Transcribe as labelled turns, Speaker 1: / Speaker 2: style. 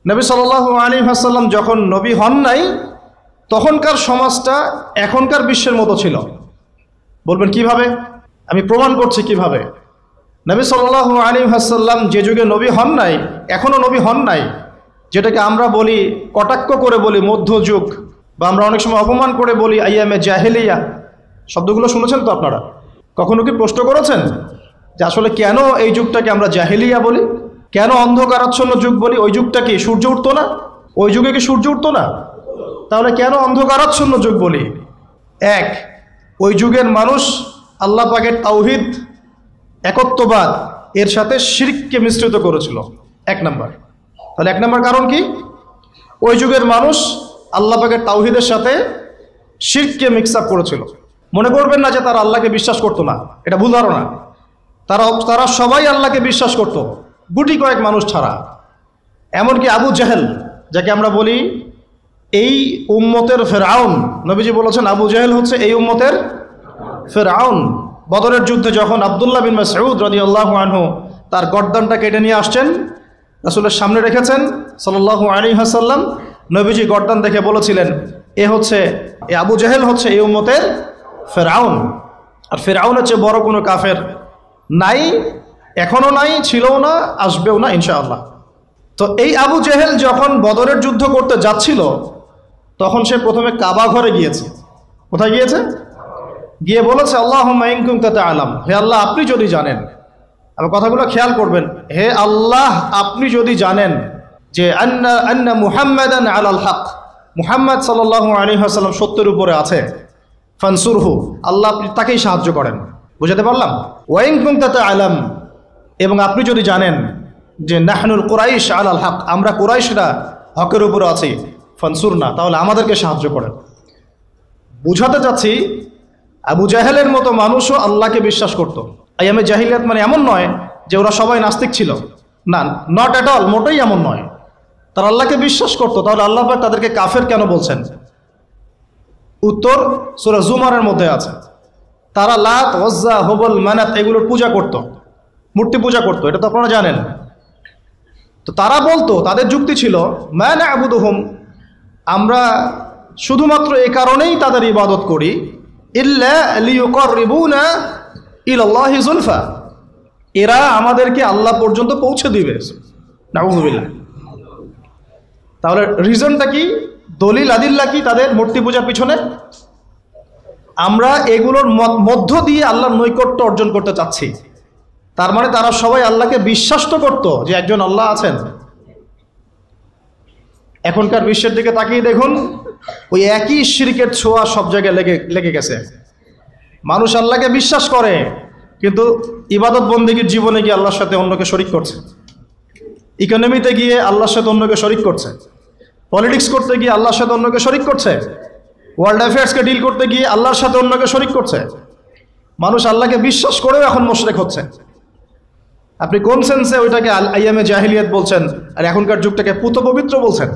Speaker 1: নবী সাল্লাল্লাহু আলাইহি ওয়াসাল্লাম যখন নবী হন নাই তখনকার সমাজটা এখনকার বিশ্বের মতো ছিল। বলবেন কিভাবে? আমি প্রমাণ করছি কিভাবে। নবী সাল্লাল্লাহু আলাইহি ওয়াসাল্লাম যে যুগে নবী হন নাই, এখনও নবী হন নাই, যেটাকে আমরা বলি, কটাক্ষ করে বলি মধ্যযুগ, বা আমরা অনেক সময় অপমান করে বলি আইয়ামে জাহেলিয়া। শব্দগুলো শুনেছেন তো আপনারা? কখনো কি প্রশ্ন করেছেন যে আসলে কেন এই যুগটাকে আমরা জাহেলিয়া বলি, কেন অন্ধকারাচ্ছন্ন যুগ বলি? ওই যুগটা কি সূর্য উঠতো না? ওই যুগে কি সূর্য উঠতো না? তাহলে কেন অন্ধকারাচ্ছন্ন যুগ বলি? এক, ওই যুগের মানুষ আল্লাহ পাকের তাওহীদ, একত্ববাদ এর সাথে শিরককে মিশ্রিত করেছিল, এক নাম্বার। তাহলে এক নাম্বার কারণ কি? ওই যুগের মানুষ আল্লাহ পাকের তাওহীদের সাথে শিরককে মিক্স আপ করেছিল। মনে করবেন না যে তারা আল্লাহকে বিশ্বাস করতো না, এটা ভুল ধারণা। তারা সবাই আল্লাহকে বিশ্বাস করত, গুটি কয়েক মানুষ ছাড়া। এমনকি আবু জেহেল, যাকে আমরা বলি এই উম্মতের ফেরাউন, নবীজি বলেছেন আবু জেহেল হচ্ছে এই উম্মতের ফেরাউন। বদরের যুদ্ধে যখন আব্দুল্লাহ বিন মাসউদ রাদিয়াল্লাহু আনহু তার গর্দানটা কেটে নিয়ে আসছেন, রাসূলের সামনে রেখেছেন সাল্লাল্লাহু আলাইহি ওয়াসাল্লাম, নবীজি গর্দান দেখে বলেছিলেন এ আবু জেহেল হচ্ছে এই উম্মতের ফেরাউন। আর ফেরাউনের চেয়ে বড় কোনো কাফের নাই, এখনও নাই, ছিলও না, আসবেও না ইনশাআল্লাহ। তো এই আবু জেহেল যখন বদরের যুদ্ধ করতে যাচ্ছিল, তখন সে প্রথমে কাবা ঘরে গিয়েছে। কোথায় গিয়েছে? গিয়ে বলেছে আল্লাহুম্মা ইন কুনতা তা'লাম, হে আল্লাহ আপনি যদি জানেন, আমার কথাগুলো খেয়াল করবেন, হে আল্লাহ আপনি যদি জানেন যে আন্না মুহাম্মাদান আলাল হক, মুহাম্মদ সাল্লাল্লাহু আলাইহি ওয়াসাল্লাম সত্যের উপরে আছে, ফানসুরহু, আল্লাহ আপনি তাকেই সাহায্য করেন। বুঝাতে পারলাম? ওয়া ইন কুনতা তা'লাম, এবং আপনি যদি জানেন যে নাহনুল কুরাইশ আলাল হক, আমরা কুরাইশরা হকের উপরে আছি, ফানসুরনা, তাহলে আমাদেরকে সাহায্য করেন। বুঝাতে চাচ্ছি আবু জাহেলের মতো মানুষও আল্লাহকে বিশ্বাস করত। আইয়ামে জাহিলিয়াত মানে এমন নয় যে ওরা সবাই নাস্তিক ছিল, না, নট অ্যাট অল, মোটেই এমন নয়। তারা আল্লাহকে বিশ্বাস করত। তাহলে আল্লাহ পাক তাদেরকে কাফের কেন বলছেন? উত্তর সূরা জুমারের মধ্যে আছে। তারা লাত, উজ্জা, হুবল, মানাত এগুলোর পূজা করত, মূর্তি পূজা করত, এটা তো আপনারা জানেন। তো তারা বলতো, তাদের যুক্তি ছিল, মা না'বুদুহুম, আমরা শুধুমাত্র এই কারণেই তাদের ইবাদত করি, ইল্লা লিয়ুকাররিবুনা ইলাল্লাহি যুলফা, এরা আমাদেরকে আল্লাহ পর্যন্ত পৌঁছে দিবে। নাউযুবিল্লাহ। তাহলে রিজনটা কি? দলিল আদিল্লা কি তাদের মূর্তি পূজার পিছনে? আমরা এগুলোর মধ্য দিয়ে আল্লাহর নৈকট্য অর্জন করতে চাচ্ছি। তার মানে তারা সবাই আল্লাহকে বিশ্বাস তো করতো যে একজন আল্লাহ আছেন। এখনকার বিশ্বের দিকে তাকিয়ে দেখুন, ওই একই শিরকের ছোঁয়া সব জায়গায় লেগে গেছে। মানুষ আল্লাহকে বিশ্বাস করে, কিন্তু ইবাদত বন্দেগীর জীবনে গিয়ে আল্লাহর সাথে অন্যকে শরিক করছে, ইকোনমিতে গিয়ে আল্লাহর সাথে অন্যকে শরিক করছে, পলিটিক্স করতে গিয়ে আল্লাহর সাথে অন্যকে শরিক করছে, ওয়ার্ল্ড অ্যাফেয়ার্সকে ডিল করতে গিয়ে আল্লাহর সাথে অন্যকে শরিক করছে। মানুষ আল্লাহকে বিশ্বাস করেও এখন মুশরিক হচ্ছে। আপনি কোন সেন্সে ওইটাকে আইয়ামে জাহিলিয়াত বলছেন আর এখনকার যুগটাকে পুত পবিত্র বলছেন?